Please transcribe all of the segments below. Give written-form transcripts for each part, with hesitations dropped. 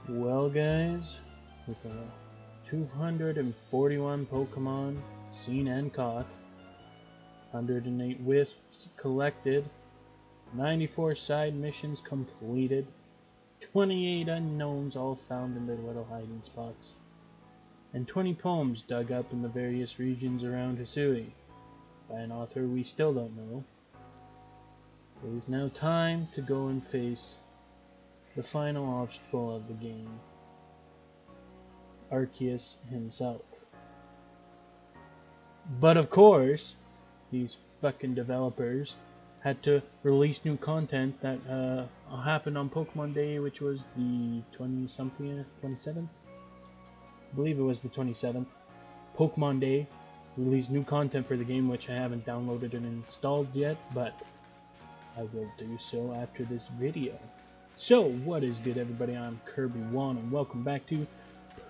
Well, guys, with 241 Pokemon seen and caught, 108 Wisps collected, 94 side missions completed, 28 unknowns all found in their little hiding spots, and 20 poems dug up in the various regions around Hisui by an author we still don't know. It is now time to go and face the final obstacle of the game, Arceus himself. But of course, these fucking developers had to release new content that happened on Pokemon Day, which was the 20-something, 27th? I believe it was the 27th. Pokemon Day released new content for the game, which I haven't downloaded and installed yet, but I will do so after this video. So, what is good, everybody? I'm Kirby1, and welcome back to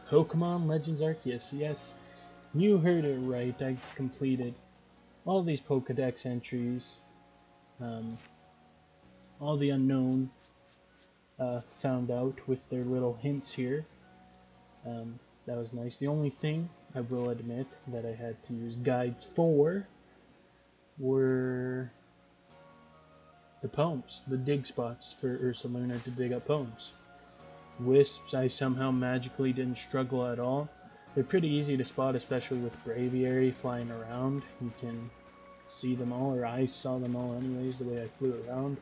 Pokémon Legends Arceus. Yes, you heard it right. I completed all these Pokédex entries, all the unknown found out with their little hints here. That was nice. The only thing I will admit that I had to use guides for were the poems, the dig spots for Ursaluna to dig up poems. Wisps, I somehow magically didn't struggle at all. They're pretty easy to spot, especially with Braviary flying around. You can see them all, or I saw them all anyways, the way I flew around.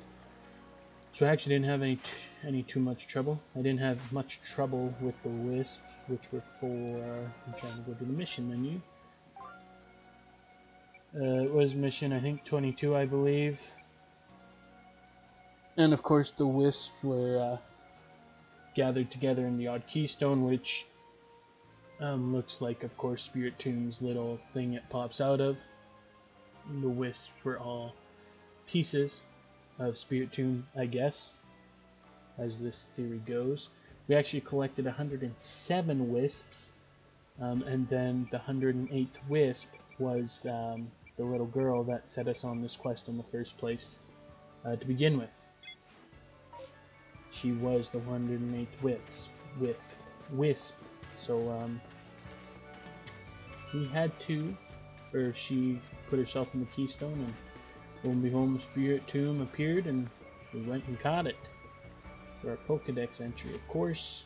So I actually didn't have any too much trouble. I didn't have much trouble with the Wisps, which were for, I'm trying to go to the mission menu. It was mission, I think, 22, I believe. And of course the Wisps were gathered together in the odd keystone, which looks like, of course, Spirit Tomb's little thing it pops out of. The Wisps were all pieces of Spirit Tomb, I guess, as this theory goes. We actually collected 107 Wisps, and then the 108th Wisp was the little girl that set us on this quest in the first place to begin with. She was the 108th Wisp. So we had to, or she put herself in the keystone, and lo and behold, the Spirit Tomb appeared, and we went and caught it for our Pokedex entry, of course.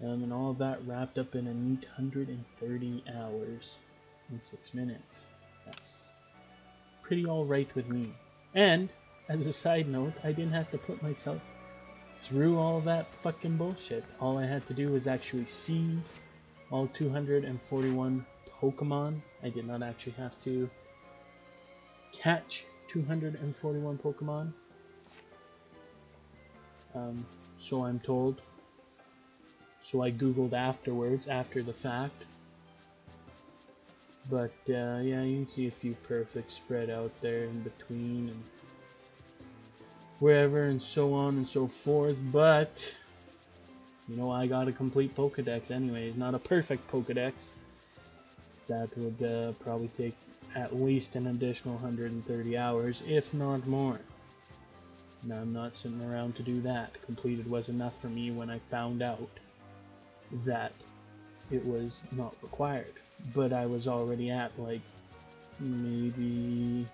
And all of that wrapped up in a neat 130 hours and 6 minutes. That's pretty alright with me. And, as a side note, I didn't have to put myself through all that fucking bullshit. All I had to do was actually see all 241 Pokemon. I did not actually have to catch 241 Pokemon. So I'm told. So I googled afterwards, after the fact. But yeah, you can see a few perfects spread out there in between and wherever and so on and so forth. But you know, I got a complete Pokedex anyways, not a perfect Pokedex. That would probably take at least an additional 130 hours, if not more. Now, I'm not sitting around to do that. Completed was enough for me when I found out that it was not required. But I was already at, like, maybe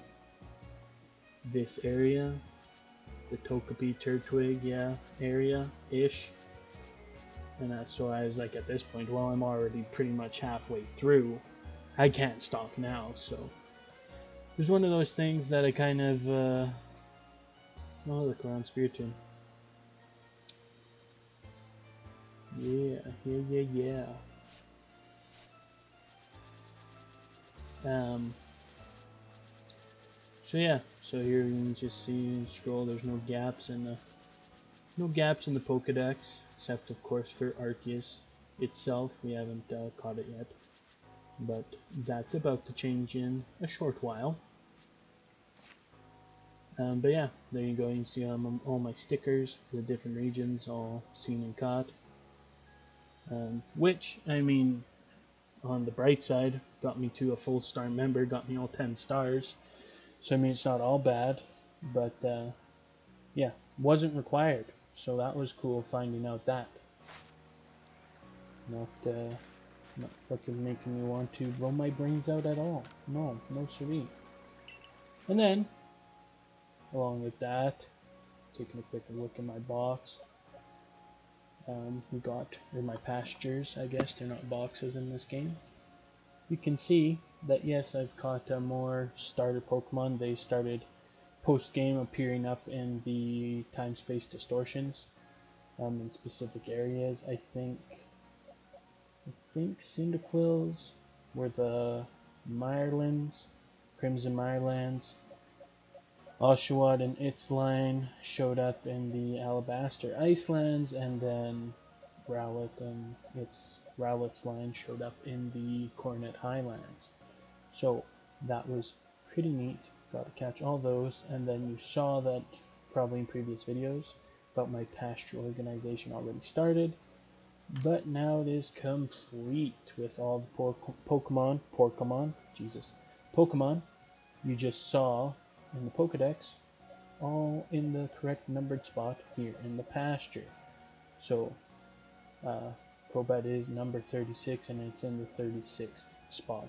this area, the Togepi Turtwig, yeah, area-ish. And so I was like, at this point, well, I'm already pretty much halfway through. I can't stop now, so it was one of those things that I kind of, oh, look, around Spirit Tomb. Yeah. So yeah, so here you can just see, scroll, there's no gaps in the Pokedex, except of course for Arceus itself. We haven't caught it yet, but that's about to change in a short while. But yeah, there you go. You can see all my stickers for the different regions, all seen and caught. Which, I mean, on the bright side, got me to a full star member, got me all 10 stars. So I mean, it's not all bad, but yeah, wasn't required. So that was cool finding out that. Not fucking making me want to blow my brains out at all. No, no siree. And then, along with that, taking a quick look in my box, we got, or my pastures, I guess, they're not boxes in this game. You can see that yes, I've caught more starter Pokemon. They started post-game appearing up in the time-space distortions in specific areas. I think Cyndaquils were the Mirelands, Crimson Mirelands. Oshawott and its line showed up in the Alabaster Icelands, and then Rowlet and Rowlet's line showed up in the Coronet Highlands. So that was pretty neat. Got to catch all those, and then you saw that probably in previous videos about my pasture organization already started, but now it is complete with all the Pokemon you just saw in the Pokedex, all in the correct numbered spot here in the pasture. So Crobat is number 36, and it's in the 36th spot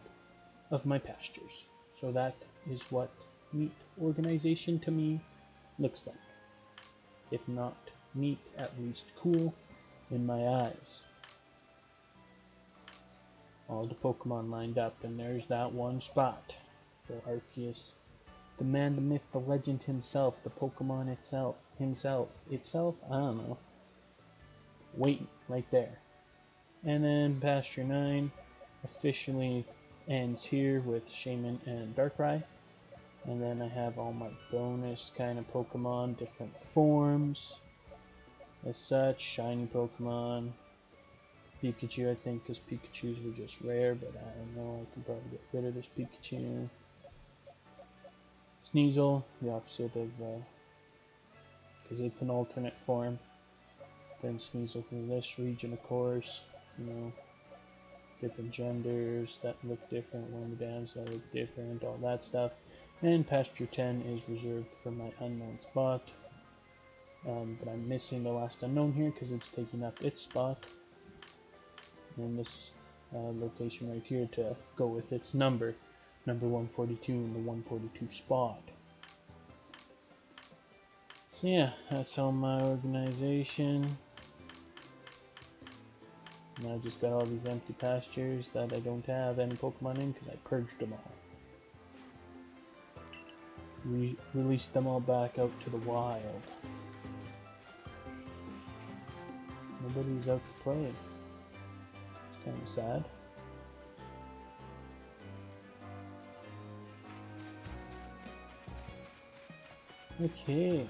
of my pastures. So that is what neat organization to me looks like. If not neat, at least cool in my eyes. All the Pokemon lined up, and there's that one spot for Arceus, the man, the myth, the legend himself, the Pokemon itself, I don't know, waiting right there. And then Pasture 9 officially ends here with Shaman and Darkrai. And then I have all my bonus kind of Pokemon, different forms, as such, shiny Pokemon, Pikachu I think, because Pikachus were just rare, but I don't know, I can probably get rid of this Pikachu. Sneasel, the opposite of, because it's an alternate form. Then Sneasel from this region, of course, you know, different genders that look different, Wormadams that look different, all that stuff. And Pasture 10 is reserved for my unknown spot, but I'm missing the last unknown here because it's taking up its spot in this location right here to go with its number 142 in the 142 spot. So yeah, that's all my organization. Now I just got all these empty pastures that I don't have any Pokemon in because I purged them all. Released them all back out to the wild. Nobody's out to play. It's kind of sad. Okay.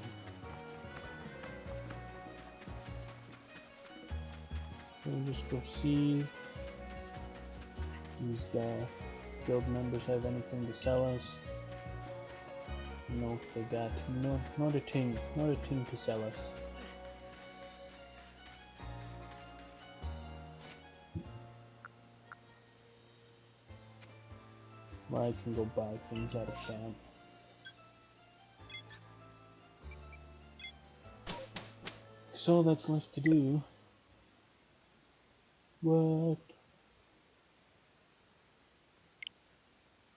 We'll just go see these guild members have anything to sell us. No, they got not a tin to sell us. Well, I can go buy things at a camp. So all that's left to do. What?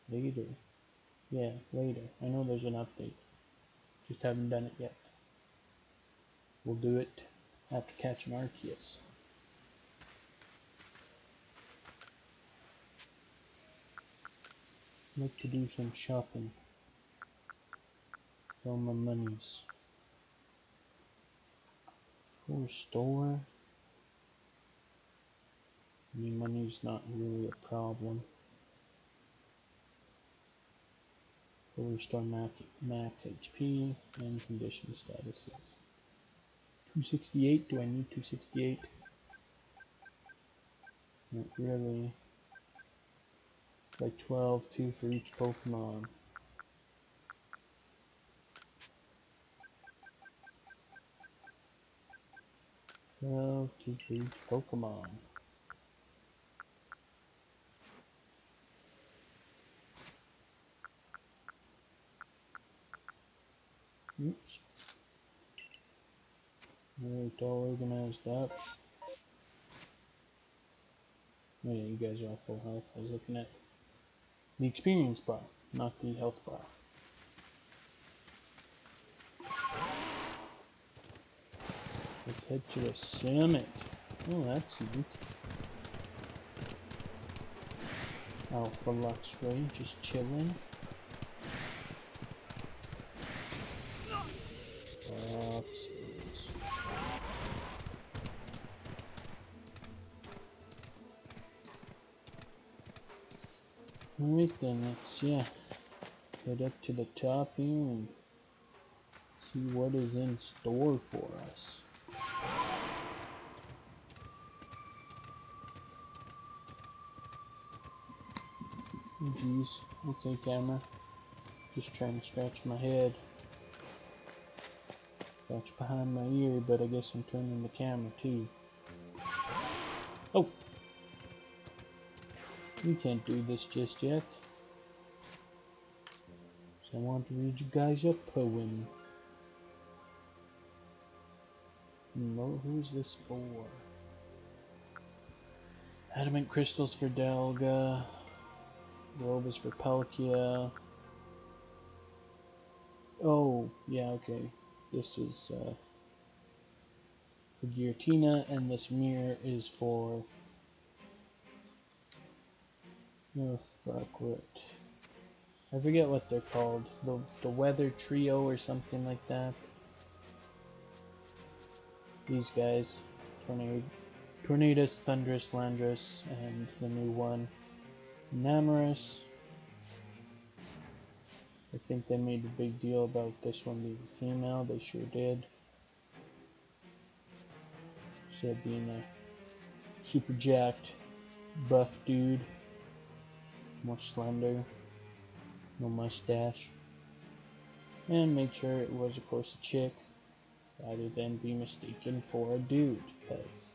Later. Yeah, later. I know there's an update. Just haven't done it yet. We'll do it after catching Arceus. Like to do some shopping. All my monies. For a store. I mean, money's not really a problem. We'll restore max HP and condition statuses. 268, do I need 268? Not really. Like 12, 2 for each Pokemon. 12, 2 for each Pokemon. Oops. Alright, all organized up. Oh yeah, you guys are all full health. I was looking at the experience bar, not the health bar. Let's head to the summit. Oh, that's neat. Alpha Luxray just chilling. That's nice. Alright then, let's head up to the top here and see what is in store for us. Oh jeez, okay camera, just trying to scratch my head. Scratch behind my ear, but I guess I'm turning the camera too. Oh! You can't do this just yet. So I want to read you guys a poem. No, who's this for? Adamant crystals for Delga. Robe is for Palkia. Oh, yeah, okay. This is for Giratina, and this mirror is for... Oh, fuck, what? I forget what they're called. The Weather Trio or something like that. These guys. Tornadus, Thundurus, Landorus, and the new one, Namorous. I think they made a big deal about this one being female. They sure did. Instead of being a super jacked, buff dude. More slender. No mustache. And make sure it was, of course, a chick, rather than be mistaken for a dude, because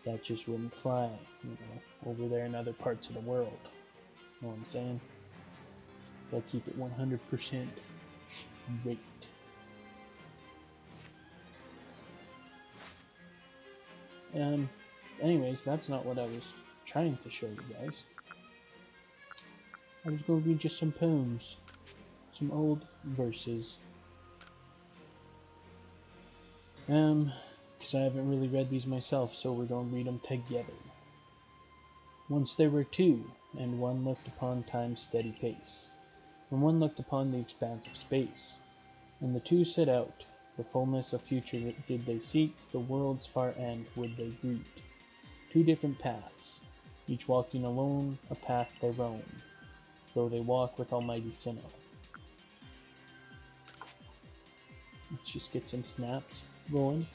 that just wouldn't fly, you know, over there in other parts of the world. Know what I'm saying? They'll keep it 100% straight. Anyways, that's not what I was trying to show you guys. I was going to read just some poems. Some old verses. Because I haven't really read these myself, so we're going to read them together. Once there were two, and one looked upon time's steady pace, and one looked upon the expanse of space. And the two set out, the fullness of future did they seek, the world's far end would they greet. Two different paths, each walking alone, a path their own, though they walk with almighty Sinnoh. Let's just get some snaps going.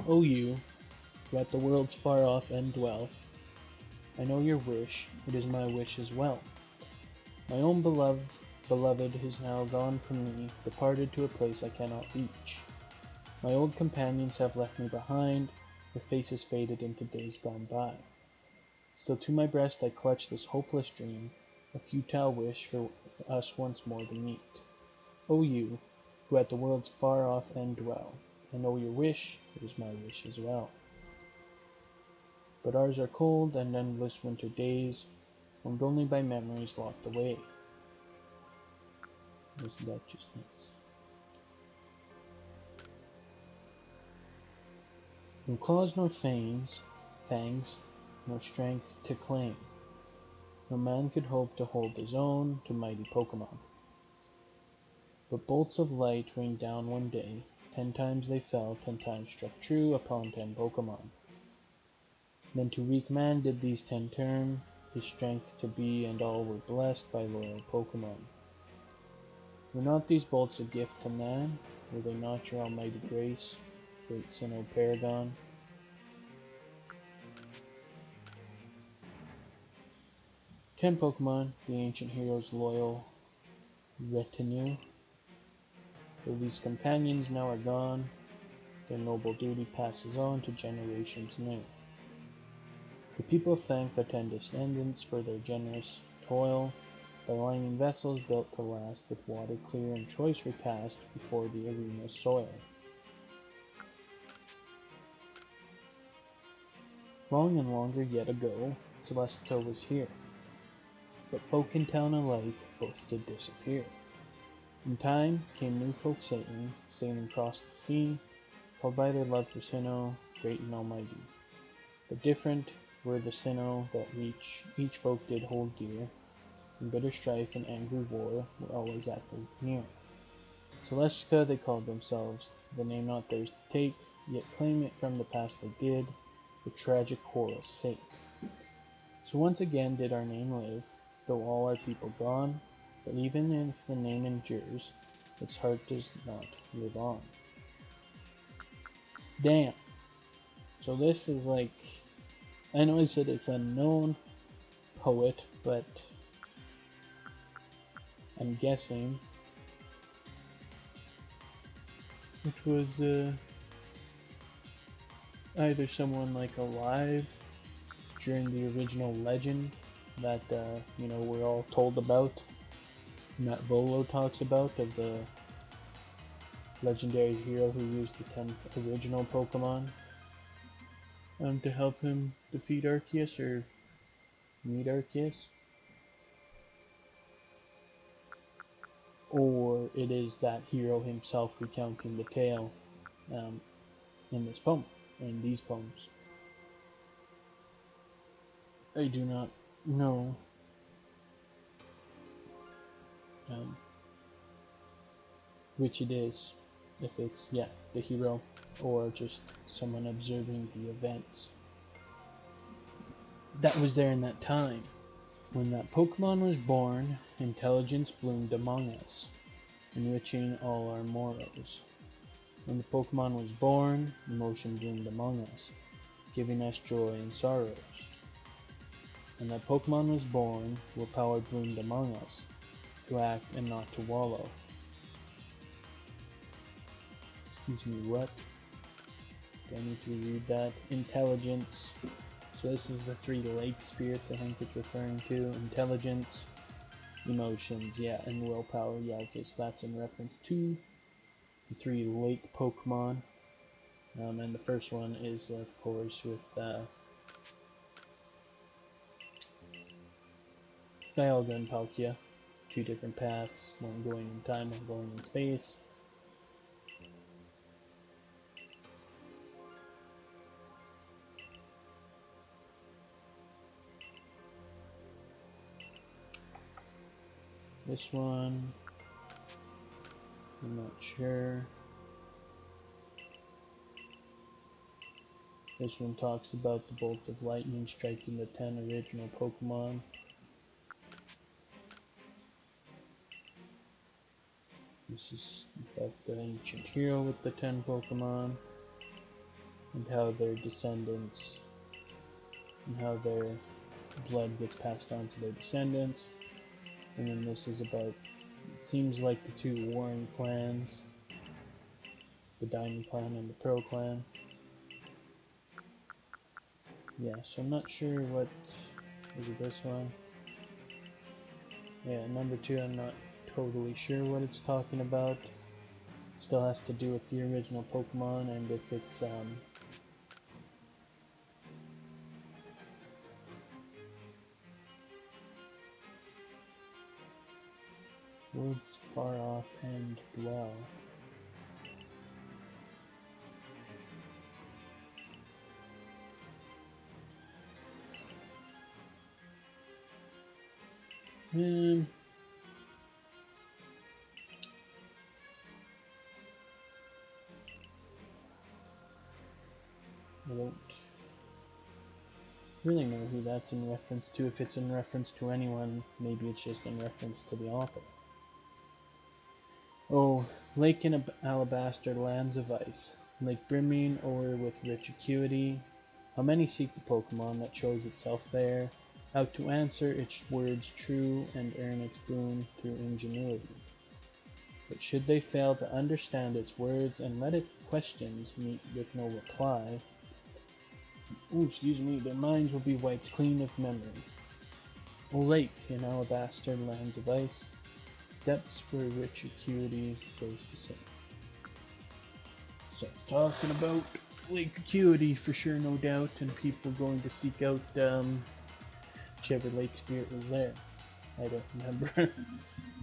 O you, who at the world's far off end dwell, I know your wish, it is my wish as well. My own beloved is now gone from me, departed to a place I cannot reach. My old companions have left me behind, their faces faded into days gone by. Still to my breast I clutch this hopeless dream, a futile wish for us once more to meet. O you, who at the world's far off end dwell, I know your wish, it is my wish as well. But ours are cold and endless winter days, warmed only by memories locked away. Isn't that just nice? From claws nor fangs, nor strength to claim, no man could hope to hold his own to mighty Pokémon. But bolts of light rained down one day, 10 times they fell, 10 times struck true upon 10 Pokémon. Then to weak man did these 10 turn, his strength to be, and all were blessed by loyal Pokémon. Were not these bolts a gift to man? Were they not your almighty grace, great Sinnoh Paragon? Ten Pokemon, the ancient hero's loyal retinue. Though these companions now are gone, their noble duty passes on to generations new. The people thank their 10 descendants for their generous toil, by lining vessels built to last with water clear and choice repast before the arena's soil. Long and longer yet ago, Celestica was here, but folk in town alike both did disappear. In time came new folk sailing across the sea, called by their love for Sinnoh, great and almighty. But different were the Sinnoh that each folk did hold dear, and bitter strife and angry war were always active near. Celestica they called themselves, the name not theirs to take, yet claim it from the past they did, for tragic quarrel's sake. So once again did our name live, though all our people gone, but even if the name endures, its heart does not live on. Damn. So this is like, I know I said it's a known poet, but I'm guessing it was either someone like alive during the original legend that we're all told about, and that Volo talks about, of the legendary hero who used the 10 original Pokemon to help him defeat Arceus or meet Arceus. Or it is that hero himself recounting the tale in this poem, in these poems. I do not know which it is, if it's, the hero, or just someone observing the events that was there in that time. When that Pokemon was born, intelligence bloomed among us, enriching all our morrows. When the Pokemon was born, emotion bloomed among us, giving us joy and sorrows. When that Pokemon was born, willpower bloomed among us, to act and not to wallow. Excuse me, what? Do I need to read that? Intelligence. So this is the 3 lake spirits I think it's referring to. Intelligence, emotions, and willpower. Okay, so that's in reference to the 3 lake Pokemon. And the first one is, of course, with Dialga and Palkia. 2 different paths, one going in time, one going in space. This one, I'm not sure. This one talks about the bolts of lightning striking the 10 original Pokemon. This is about the ancient hero with the 10 Pokemon, and how their descendants, and how their blood gets passed on to their descendants. And then this is about, it seems like the 2 warring clans, the Diamond Clan and the Pearl Clan. So I'm not sure what, is it this one? Number 2, I'm not totally sure what it's talking about. Still has to do with the original Pokemon, and if it's words far off and dwell. I don't really know who that's in reference to. If it's in reference to anyone, maybe it's just in reference to the author. Oh, lake in alabaster, lands of ice, lake brimming o'er with rich acuity. How many seek the Pokemon that shows itself there, out to answer its words true and earn its boon through ingenuity. But should they fail to understand its words and let its questions meet with no reply, their minds will be wiped clean of memory. O lake in alabaster, lands of ice, depths where rich acuity goes to sing. So it's talking about Lake Acuity for sure, no doubt, and people going to seek out whichever lake spirit was there. I don't remember.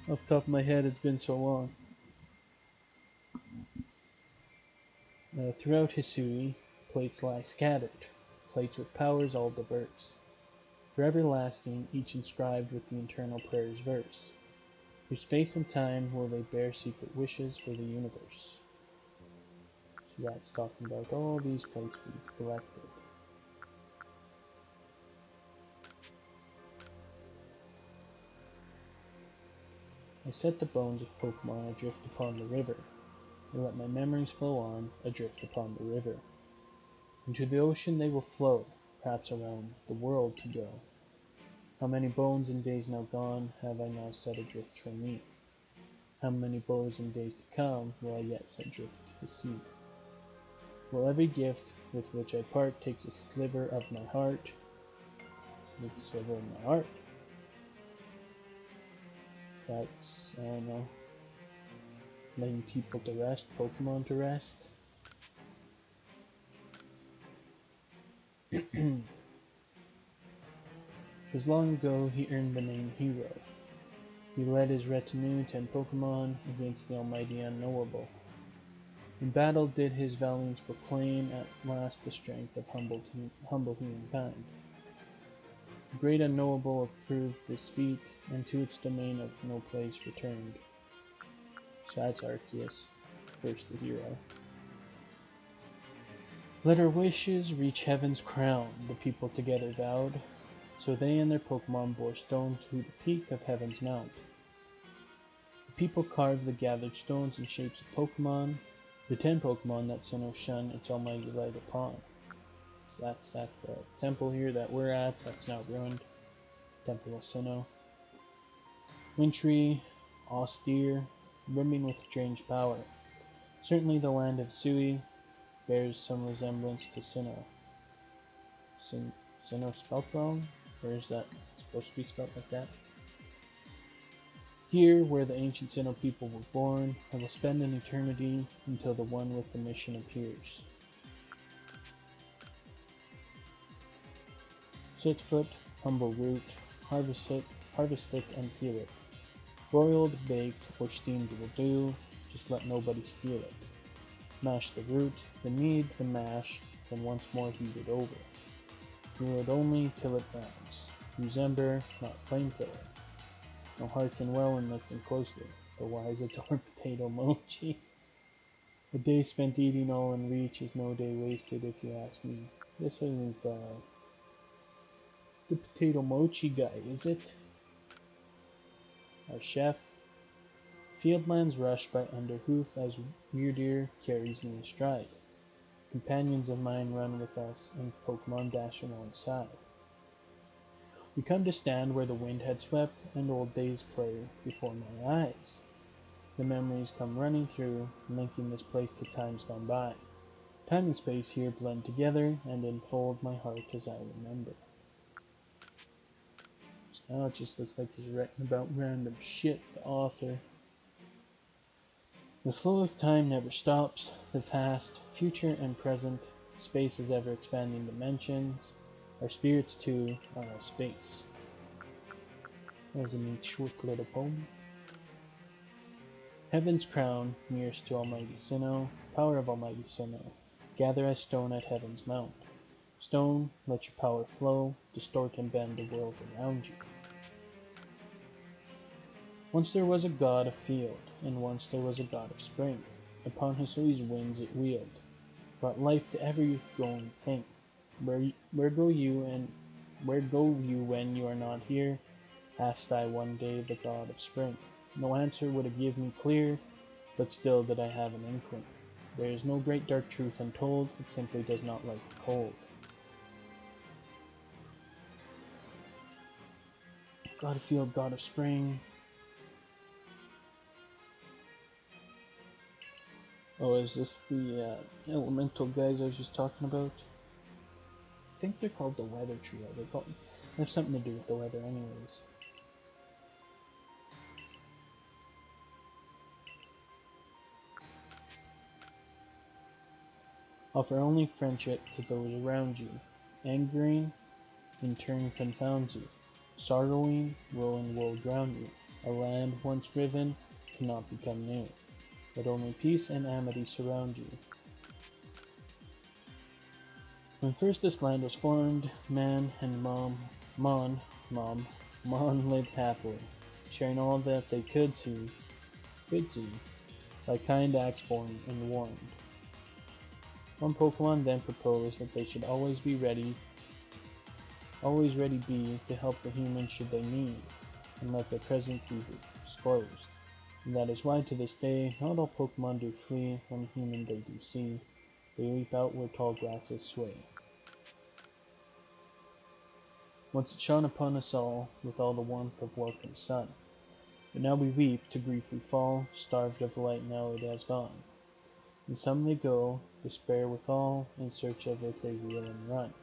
Off the top of my head, it's been so long. Throughout Hisui, plates lie scattered, plates with powers all diverse, forever lasting, each inscribed with the eternal prayer's verse. Whose face and time will they bear secret wishes for the universe? So that's talking about all these plates we've collected. I set the bones of Pokemon adrift upon the river, and let my memories flow on, adrift upon the river. Into the ocean they will flow, perhaps around the world to go. How many bones in days now gone have I now set adrift from me? How many bones in days to come will I yet set adrift to the sea? Will every gift with which I part takes a sliver of my heart, with a sliver of my heart? That's, I don't know, laying people to rest, Pokemon to rest. It was long ago he earned the name Hero. He led his retinue 10 Pokemon against the almighty unknowable. In battle did his valiance proclaim at last the strength of humble humankind. The great unknowable approved this feat, and to its domain of no place returned. So that's Arceus, first the hero. Let our wishes reach heaven's crown, the people together vowed. So they and their Pokemon bore stone to the peak of heaven's mount. The people carved the gathered stones in shapes of Pokemon, the 10 Pokemon that Sinnoh shone its almighty light upon. So that's at the temple here that we're at, that's now ruined. Temple of Sinnoh. Wintry, austere, brimming with strange power. Certainly the land of Sui bears some resemblance to Sinnoh. Sinnoh spelled wrong? Or is that supposed to be spelled like that? Here, where the ancient Sinnoh people were born, I will spend an eternity until the one with the mission appears. Sootfoot, humble root, harvest it and peel it. Broiled, baked, or steamed will do, just let nobody steal it. Mash the root, the mead, the mash, then once more heat it over. Rule it only till it browns. Use ember, not flamethrower. Now hearken well and listen closely, the wise adore potato mochi. A day spent eating all in reach is no day wasted if you ask me. This isn't the potato mochi guy, is it? Our chef. Fieldlands rush by under hoof as Weirdeer carries me astride. Companions of mine run with us and Pokemon dash alongside. We come to stand where the wind had swept and old days play before my eyes. The memories come running through, linking this place to times gone by. Time and space here blend together and enfold my heart as I remember. So now it just looks like he's writing about random shit, the author. The flow of time never stops, the past, future, and present, space is ever expanding dimensions. Our spirits, too, are our space. That was a neat short little poem. Heaven's crown, nearest to Almighty Sinnoh, power of Almighty Sinnoh, gather as stone at heaven's mount. Stone, let your power flow, distort and bend the world around you. Once there was a god of field, and once there was a god of spring. Upon Hisui's wings it wheeled, brought life to every growing thing. Where go you when you are not here? Asked I one day the god of spring. No answer would it give me clear, but still did I have an inkling. There is no great dark truth untold, it simply does not like the cold. God of field, god of spring. Oh, is this the elemental guys I was just talking about? I think they're called the weather trio. They have something to do with the weather anyways. Offer only friendship to those around you. Angering, in turn, confounds you. Sorrowing will drown you. A land once riven cannot become new, but only peace and amity surround you. When first this land was formed, man and Mon lived happily, sharing all that they could see, by kind acts born and warned. One Pokemon then proposed that they should always ready be to help the humans should they need, and let their presence be disclosed. And that is why to this day, not all Pokemon do flee when a human they do see. They leap out where tall grasses sway. Once it shone upon us all with all the warmth of welcome sun. But now we weep, to grief we fall, starved of light now it has gone. And some they go, despair withal, in search of it they reel and run.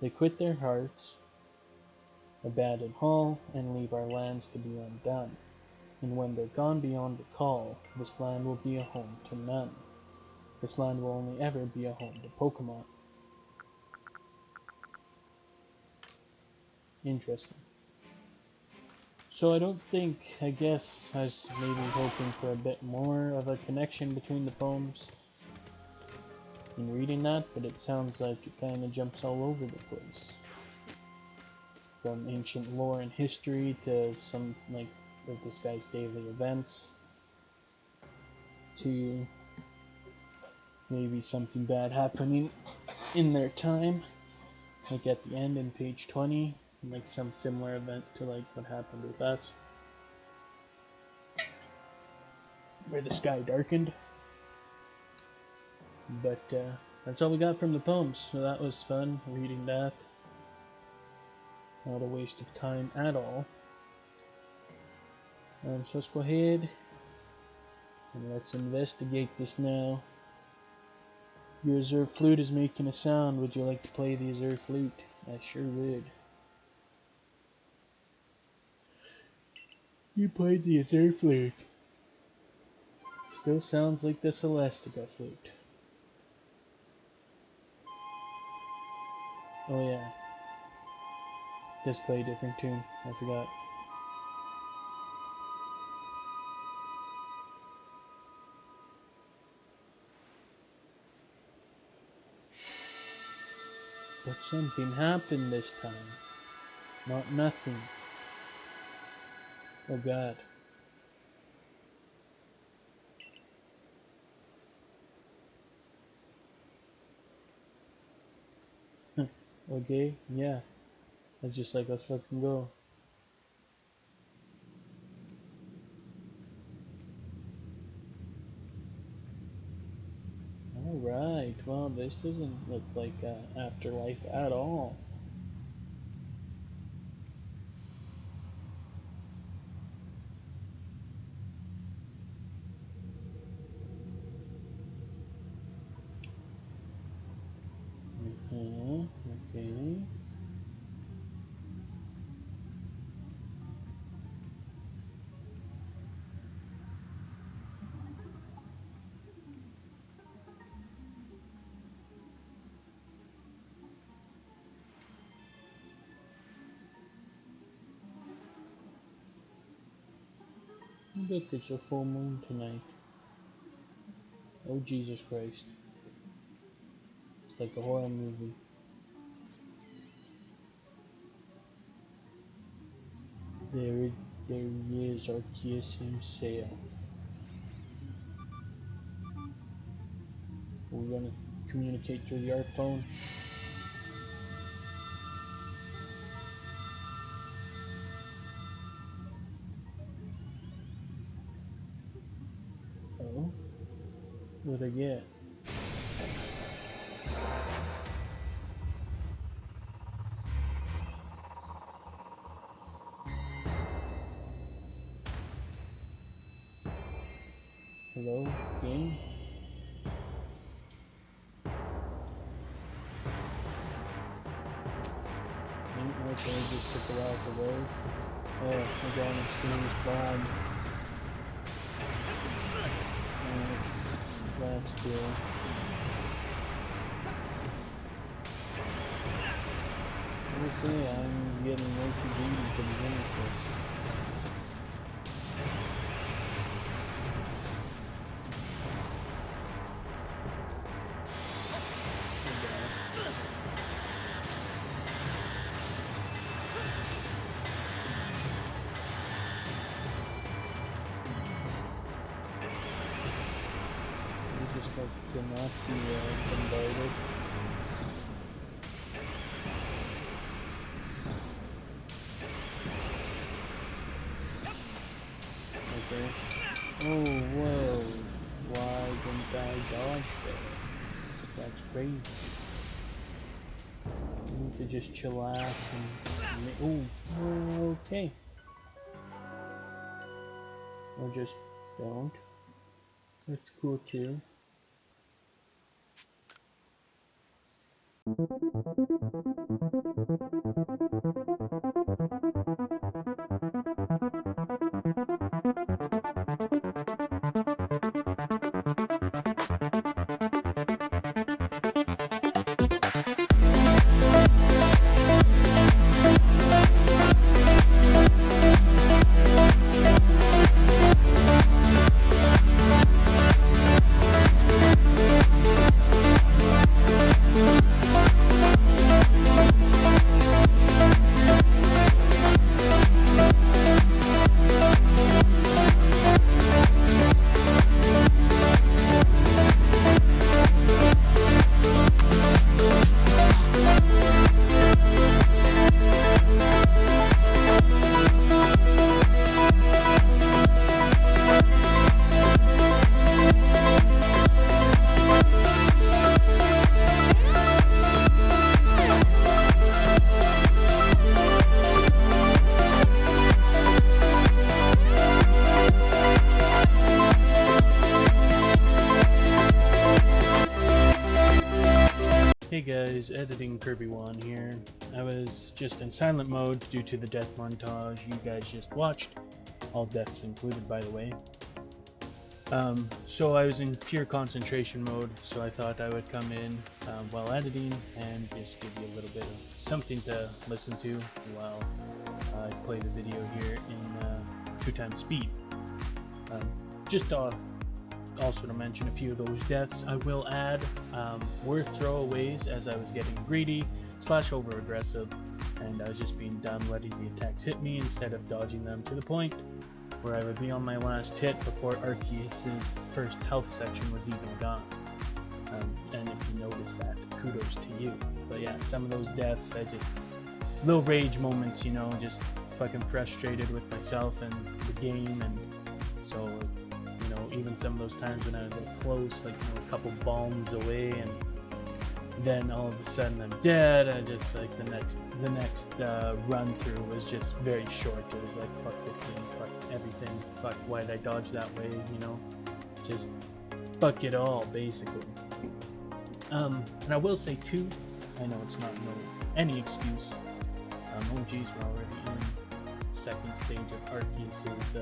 They quit their hearths, abandon hall, and leave our lands to be undone. And when they're gone beyond the call, this land will be a home to none. This land will only ever be a home to Pokemon. Interesting. So I guess I was maybe hoping for a bit more of a connection between the poems in reading that, but it sounds like it kind of jumps all over the place. From ancient lore and history to some, like, of this guy's daily events, to maybe something bad happening in their time, like at the end in page 20, like some similar event to like what happened with us, where the sky darkened. But that's all we got from the poems, so that was fun reading that. Not a waste of time at all. So let's go ahead and let's investigate this now. Your Azure flute is making a sound. Would you like to play the Azure flute? I sure would. You played the Azure flute. Still sounds like the Celestica flute. Oh yeah. Does play a different tune. I forgot. But something happened this time. Not nothing. Oh god. Okay, yeah. That's just like, let's fucking go. Alright, well, this doesn't look like Afterlife at all. Okay. Look, it's a full moon tonight. Oh, Jesus Christ. It's like a horror movie. There he is, Arceus himself. We're gonna communicate through the art phone. Oh? What did I get? Hello, game? Okay, just took a while to load. Oh, my god, I'm stealing this bomb. That's cool. honestly, I'm getting way too greedy to begin with. Just like to not be bombarded. Okay. Oh, whoa. Why didn't I dodge there? That's crazy. I need to just chillax and... Oh, okay. Or just don't. That's cool too. Hey guys, editing Kirby1 here. I was just in silent mode due to the death montage you guys just watched. All deaths included, by the way. So I was in pure concentration mode, so I thought I would come in while editing and just give you a little bit of something to listen to while I play the video here in 2x speed. Just also to mention a few of those deaths I will add were throwaways, as I was getting greedy / over aggressive, and I was just being dumb letting the attacks hit me instead of dodging them to the point where I would be on my last hit before Arceus's first health section was even gone. And if you notice that, kudos to you. But yeah, some of those deaths, I just little rage moments, you know, just fucking frustrated with myself and the game, and so you know, even some of those times when I was like close, like, you know, a couple bombs away, and then all of a sudden I'm dead. I just like the next run through was just very short. It was like, fuck this game, fuck everything, fuck why did I dodge that way, you know, just fuck it all basically. And I will say too, I know it's not any excuse. Oh geez, we're already in the second stage of Arceus's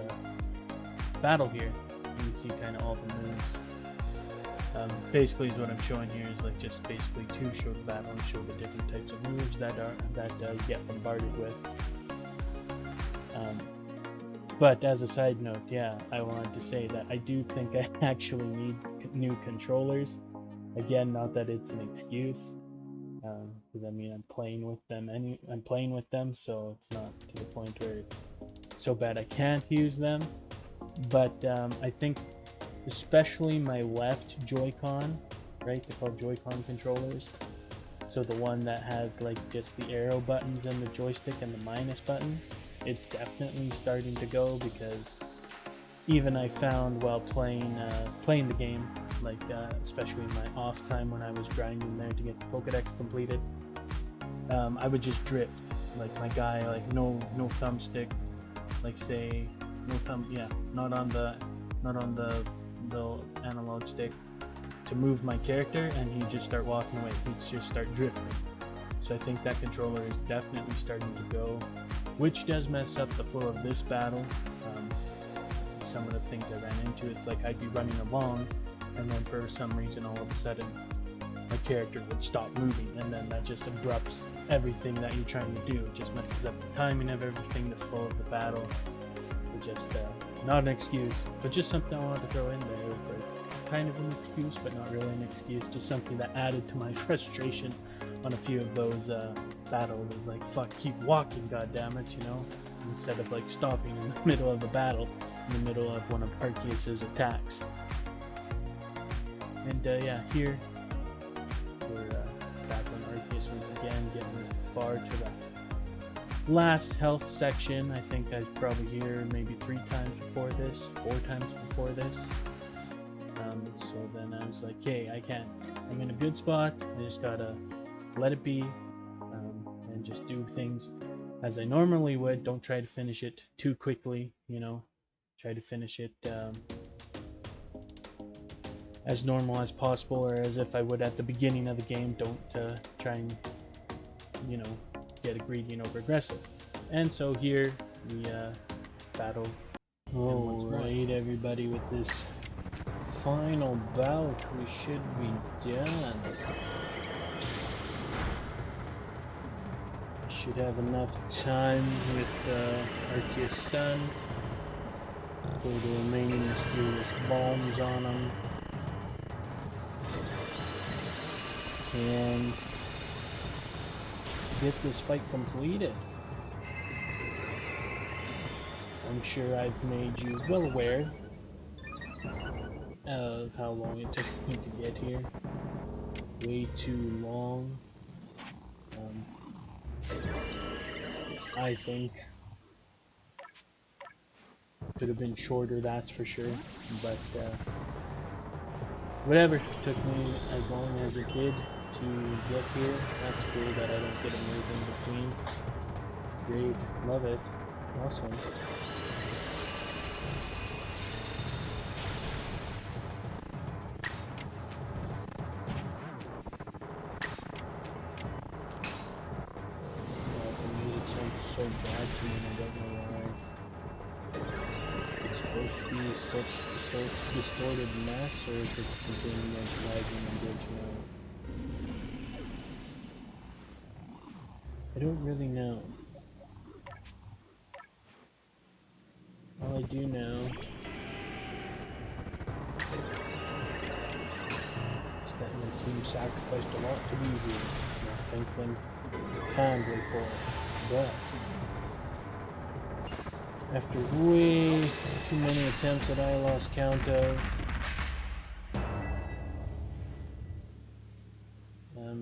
battle here. You can see kind of all the moves. Basically is what I'm showing here is like just basically to show the battle and show the different types of moves that you get bombarded with. But as a side note, yeah, I wanted to say that I do think I actually need new controllers. Again, not that it's an excuse, because I mean I'm playing with them, so it's not to the point where it's so bad I can't use them. But I think especially my left Joy-Con, right? They're called Joy-Con controllers. So the one that has like just the arrow buttons and the joystick and the minus button, it's definitely starting to go, because even I found while playing the game, like especially in my off time when I was grinding there to get the Pokédex completed, I would just drift. Like my guy, like no thumbstick, like say no thumb, yeah, not on the analog stick to move my character, and he'd just start walking away. He'd just start drifting. So I think that controller is definitely starting to go, which does mess up the flow of this battle. Some of the things I ran into, it's like I'd be running along, and then for some reason all of a sudden my character would stop moving, and then that just abrupts everything that you're trying to do. It just messes up the timing of everything, the flow of the battle. It just not an excuse, but just something I wanted to throw in there. It's like kind of an excuse, but not really an excuse. Just something that added to my frustration on a few of those battles. It's like, fuck, keep walking, goddammit, you know, instead of like stopping in the middle of the battle, in the middle of one of Arceus's attacks. And yeah, here we're back on Arceus once again, getting as far to the last health section. I think I was probably here maybe 3 times before this, 4 times before this. So then I was like, okay, I'm in a good spot. I just gotta let it be, and just do things as I normally would. Don't try to finish it too quickly, you know. Try to finish it as normal as possible, or as if I would at the beginning of the game. Don't try and, you know, get greedy and over aggressive. And so here we battle. Alright, everybody, with this final bout, we should be done. Should have enough time with Arceus stun. Throw the remaining mysterious bombs on him. And get this fight completed. I'm sure I've made you well aware of how long it took me to get here. Way too long. I think could have been shorter, that's for sure, but whatever, it took me as long as it did to get here. That's cool that I don't get a move in between. Great, love it, awesome. So bad to me, I don't know why. It's supposed to be such distorted mess, or if it's continuing like lagging and glitching out. I don't really know. All I do know is that my team sacrificed a lot to be here, and I thank them kindly for it. But after way too many attempts that I lost count of,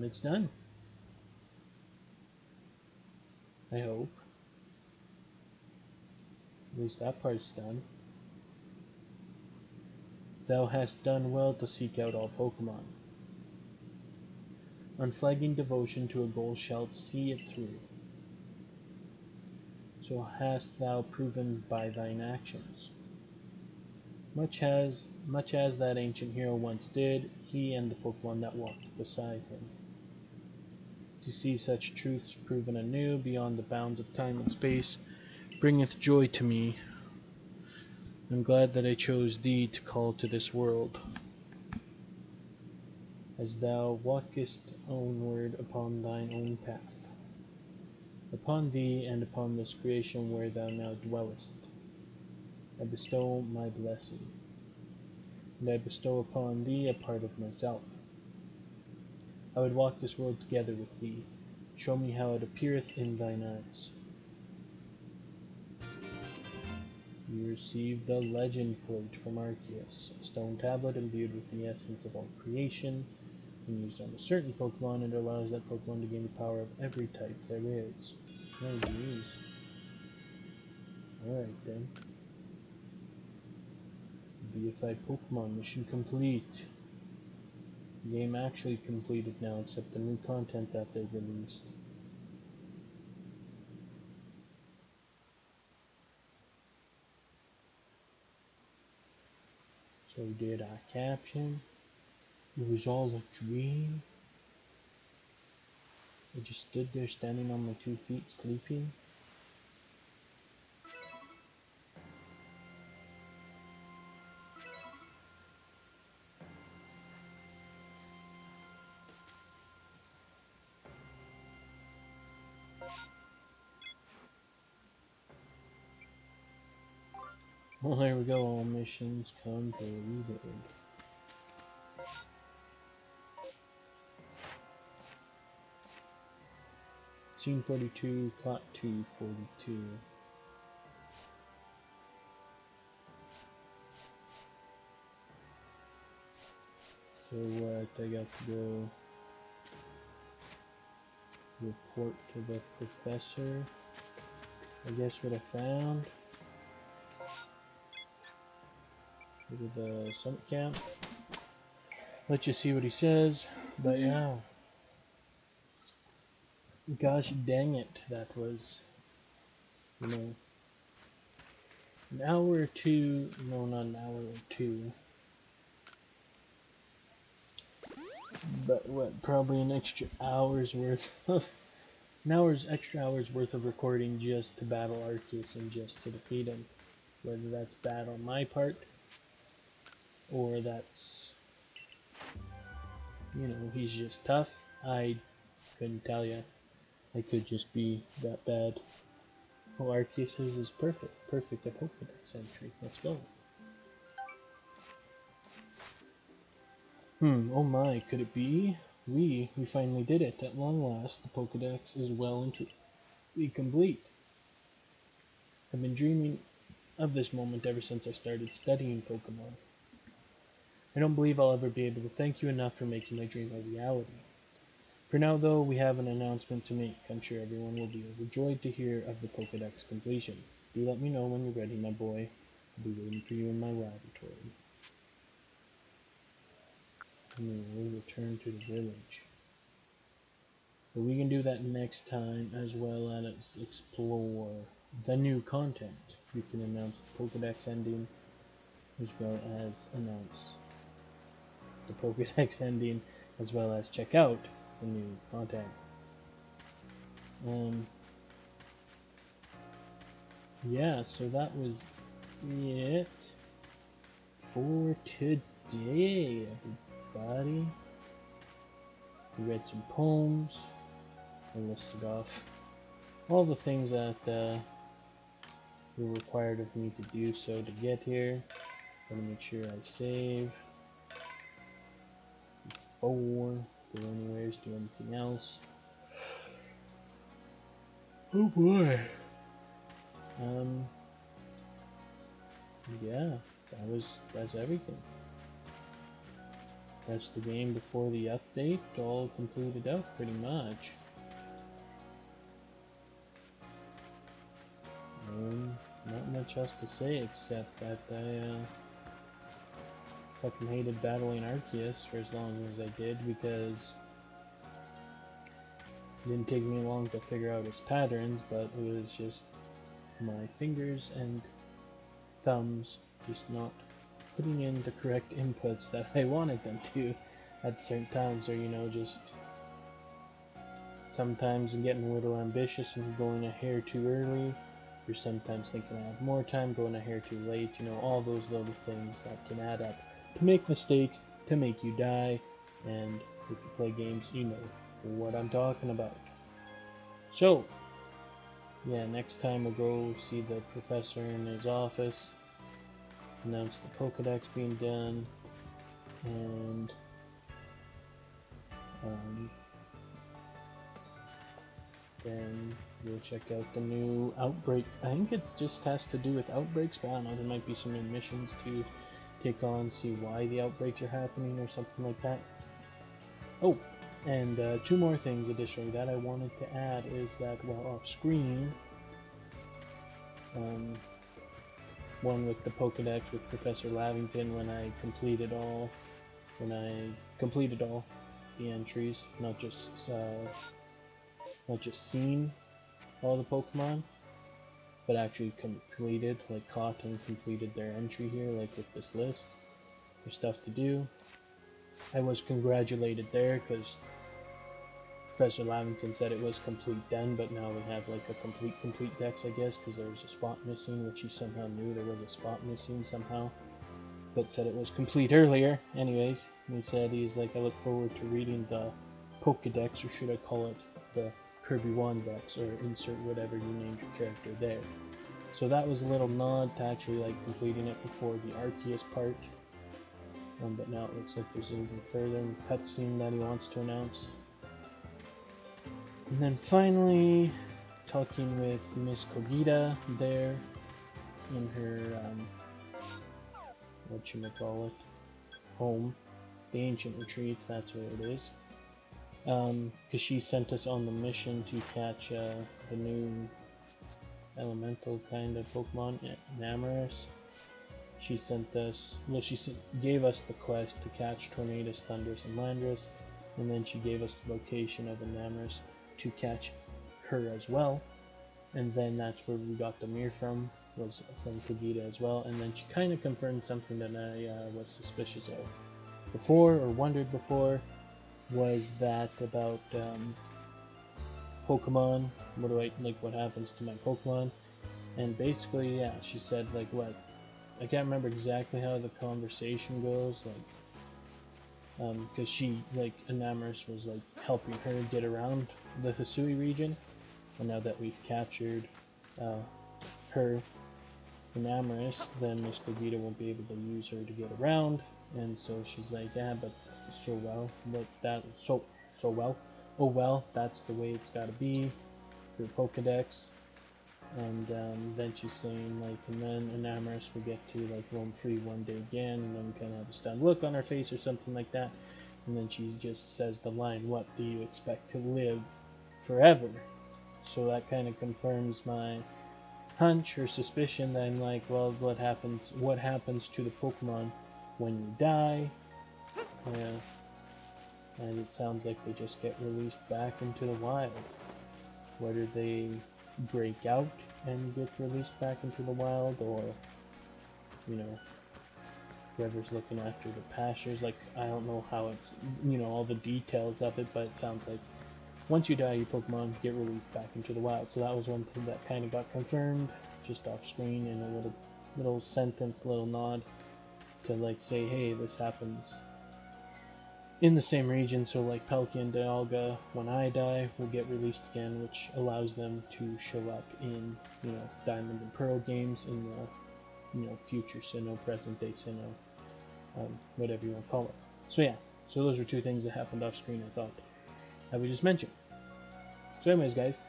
it's done. I hope. At least that part's done. Thou hast done well to seek out all Pokémon. Unflagging devotion to a goal shalt see it through. So hast thou proven by thine actions. Much as that ancient hero once did, he and the Pokemon that walked beside him. To see such truths proven anew beyond the bounds of time and space bringeth joy to me. I'm glad that I chose thee to call to this world. As thou walkest onward upon thine own path. Upon thee and upon this creation where thou now dwellest, I bestow my blessing, and I bestow upon thee a part of myself. I would walk this world together with thee. Show me how it appeareth in thine eyes. You receive the legend plate from Arceus, a stone tablet imbued with the essence of all creation. When used on a certain Pokemon, it allows that Pokemon to gain the power of every type there is. Oh jeez. Alright then. Deified Pokemon mission complete. The game actually completed now, except the new content that they released. So did I caption? It was all a dream? I just stood there standing on my 2 feet sleeping? Well, there we go. All missions completed. Scene 42, caught 242. So what? I got to go report to the professor. I guess what I found. Go to the summit camp. Let you see what he says. But yeah. Gosh dang it. That was, you know, an hour or two. No, not an hour or two. But what? Probably an extra hour's worth of. Extra hours worth of recording just to battle Arceus and just to defeat him. Whether that's bad on my part, or that's, you know, he's just tough, I couldn't tell you. I could just be that bad. Oh, Arceus is perfect. Perfect at Pokédex entry. Let's go. Oh my, could it be? We finally did it. At long last, the Pokédex is well and truly complete. I've been dreaming of this moment ever since I started studying Pokemon. I don't believe I'll ever be able to thank you enough for making my dream a reality. For now, though, we have an announcement to make. I'm sure everyone will be overjoyed to hear of the Pokédex completion. Do let me know when you're ready, my boy. I'll be waiting for you in my laboratory. And we'll return to the village. But we can do that next time, as well as explore the new content. We can announce the Pokédex ending, as well as announce the Pokédex ending, as well as check out the new content. Yeah, so that was it for today, everybody. We read some poems. I listed off all the things that were required of me to do so to get here. Gotta make sure I save before go anywhere, do anything else. Oh boy. Yeah, that's everything. That's the game before the update, all completed out pretty much. Not much else to say except that I fucking hated battling Arceus for as long as I did, because it didn't take me long to figure out his patterns, but it was just my fingers and thumbs just not putting in the correct inputs that I wanted them to at certain times, or, you know, just sometimes getting a little ambitious and going a hair too early, or sometimes thinking I have more time, going a hair too late, you know, all those little things that can add up to make mistakes, to make you die, and if you play games, you know what I'm talking about. So, yeah, next time we'll go see the professor in his office, announce the Pokédex being done, and then we'll check out the new outbreak. I think it just has to do with outbreaks, but I don't know, there might be some new missions to take on, see why the outbreaks are happening or something like that. Oh, and two more things additionally that I wanted to add is that while off screen, one with the Pokédex with Professor Lavington when I completed all the entries, not just seen all the Pokemon, but actually completed, like caught and completed their entry here, like with this list. There's stuff to do. I was congratulated there because Professor Lavington said it was complete then, but now we have like a complete dex, I guess, because there was a spot missing, which he somehow knew there was a spot missing somehow, but said it was complete earlier. Anyways, he said he's like, I look forward to reading the Pokédex, or should I call it the Kirby Wandex, or insert whatever you named your character there. So that was a little nod to actually like completing it before the Arceus part. But now it looks like there's even further cutscene that he wants to announce. And then finally, talking with Miss Kogita there in her, whatchamacallit, home, the Ancient Retreat, that's where it is. Because she sent us on the mission to catch the new elemental kind of Pokemon, Namorous. She sent us, well, she gave us the quest to catch Tornadus, Thundurus, and Landorus, and then she gave us the location of Namorous to catch her as well, and then that's where we got the mirror from, was from Kogita as well, and then she kind of confirmed something that I was suspicious of before, or wondered before, was that about Pokemon, what happens to my Pokemon, and basically, yeah, she said, like, what, I can't remember exactly how the conversation goes, like, because she, like, Enamorous was, like, helping her get around the Hisui region, and now that we've captured her, Enamorous, then Miss Kogita won't be able to use her to get around, and so she's like, yeah, but oh well, that's the way it's gotta be, for Pokedex. And then she's saying, like, and then Enamorous will get to, like, roam free one day again, and then we kind of have a stunned look on her face or something like that, and then she just says the line, what, do you expect to live forever? So that kind of confirms my hunch or suspicion that I'm like, well, what happens to the Pokemon when you die? Yeah. And it sounds like they just get released back into the wild. Whether they break out and get released back into the wild, or, you know, whoever's looking after the pastures, like, I don't know how it's, you know, all the details of it, but it sounds like once you die, your Pokemon get released back into the wild. So that was one thing that kind of got confirmed just off screen in a little sentence, little nod to, like, say, hey, this happens in the same region, so like Palkia and Dialga, when I die, will get released again, which allows them to show up in, you know, Diamond and Pearl games in the, you know, future Sinnoh, present day Sinnoh, whatever you want to call it. So yeah, so those are two things that happened off screen I thought I would just mention. So anyways, guys,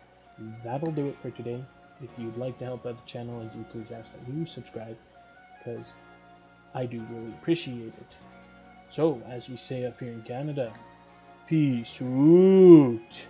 that'll do it for today. If you'd like to help out the channel, I do please ask that you subscribe, because I do really appreciate it. So, as we say up here in Canada, peace out.